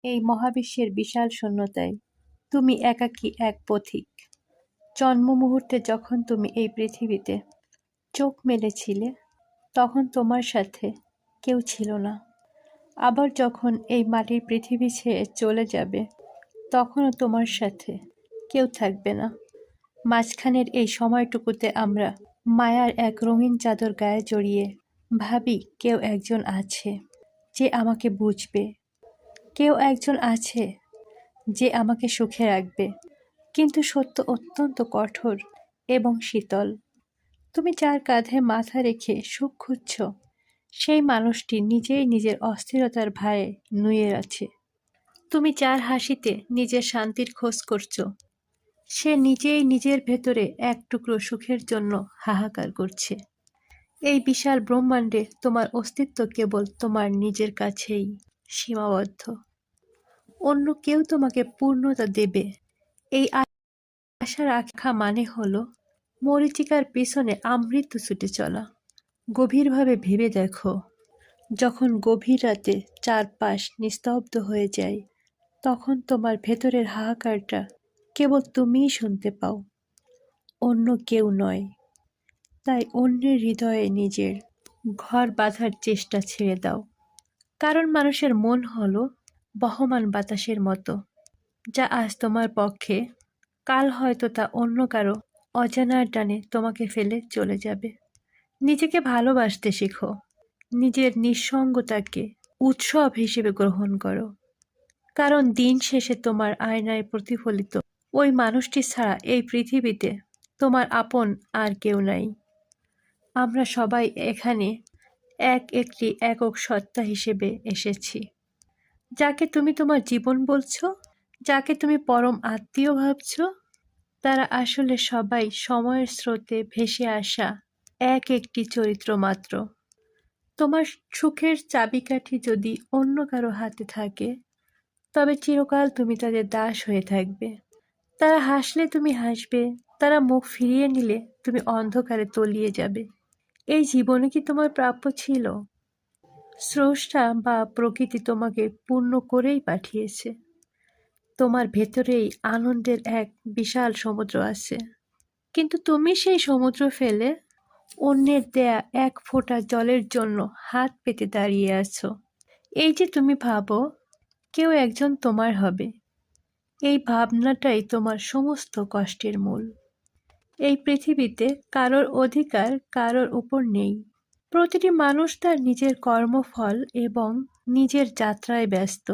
এই মহাবিশ্বের বিশাল শূন্যতায় তুমি একাকী এক পথিক। জন্ম মুহূর্তে যখন তুমি এই পৃথিবীতে চোখ মেলেছিলে, তখন তোমার সাথে কেউ ছিল না। আবার যখন এই মাটির পৃথিবী ছেড়ে চলে যাবে, তখনও তোমার সাথে কেউ থাকবে না। মাঝখানের এই সময়টুকুতে আমরা মায়ার এক রঙিন চাদর গায়ে জড়িয়ে ভাবি কেউ একজন আছে যে আমাকে বুঝবে, কেউ একজন আছে যে আমাকে সুখে রাখবে। কিন্তু সত্য অত্যন্ত কঠোর এবং শীতল। তুমি যার কাঁধে মাথা রেখে সুখ খুঁজছ, সেই মানুষটি নিজেই নিজের অস্থিরতার ভারে নুয়ে আছে। তুমি যার হাসিতে নিজের শান্তির খোঁজ করছো, সে নিজেই নিজের ভেতরে এক টুকরো সুখের জন্য হাহাকার করছে। এই বিশাল ব্রহ্মাণ্ডে তোমার অস্তিত্ব কেবল তোমার নিজের কাছেই সীমাবদ্ধ। অন্য কেউ তোমাকে পূর্ণতা দেবে, এই আশা রাখা মানে হলো মরীচিকার পিছনে আমৃত্যু ছুটে চলা। গভীরভাবে ভেবে দেখো, যখন গভীর রাতে চারপাশ নিস্তব্ধ হয়ে যায়, তখন তোমার ভেতরের হাহাকারটা কেবল তুমিই শুনতে পাও, অন্য কেউ নয়। তাই অন্যের হৃদয়ে নিজের ঘর বাঁধার চেষ্টা ছেড়ে দাও। কারণ মানুষের মন হলো বহমান বাতাসের মতো, যা আজ তোমার পক্ষে, কাল হয়তো তা অন্য কারো অজানার টানে তোমাকে ফেলে চলে যাবে। নিজেকে ভালোবাসতে শেখো, নিজের নিঃসঙ্গতাকে উৎসব হিসেবে গ্রহণ করো। কারণ দিন শেষে তোমার আয়নায় প্রতিফলিত ওই মানুষটি ছাড়া এই পৃথিবীতে তোমার আপন আর কেউ নাই। আমরা সবাই এখানে একটি একক সত্তা হিসেবে এসেছি। যাকে তুমি তোমার জীবন বলছো, যাকে তুমি পরম আত্মীয় ভাবছো, তারা আসলে সবাই সময়ের স্রোতে ভেসে আসা একটি চরিত্র মাত্র। তোমার সুখের চাবিকাঠি যদি অন্য কারো হাতে থাকে, তবে চিরকাল তুমি তাদের দাস হয়ে থাকবে। তারা হাসলে তুমি হাসবে, তারা মুখ ফিরিয়ে নিলে তুমি অন্ধকারে তলিয়ে যাবে। এই জীবনে কি তোমার প্রাপ্য ছিল? স্রষ্টা বা প্রকৃতি তোমাকে পূর্ণ করেই পাঠিয়েছে। তোমার ভেতরেই আনন্দের এক বিশাল সমুদ্র আছে, কিন্তু তুমি সেই সমুদ্র ফেলে অন্যের দেয়া এক ফোঁটা জলের জন্য হাত পেতে দাঁড়িয়ে আছো। এই যে তুমি ভাবো কেউ একজন তোমার হবে, এই ভাবনাটাই তোমার সমস্ত কষ্টের মূল। এই পৃথিবীতে কারোর অধিকার কারোর উপর নেই। প্রতিটি মানুষ তার নিজের কর্মফল এবং নিজের যাত্রায় ব্যস্ত।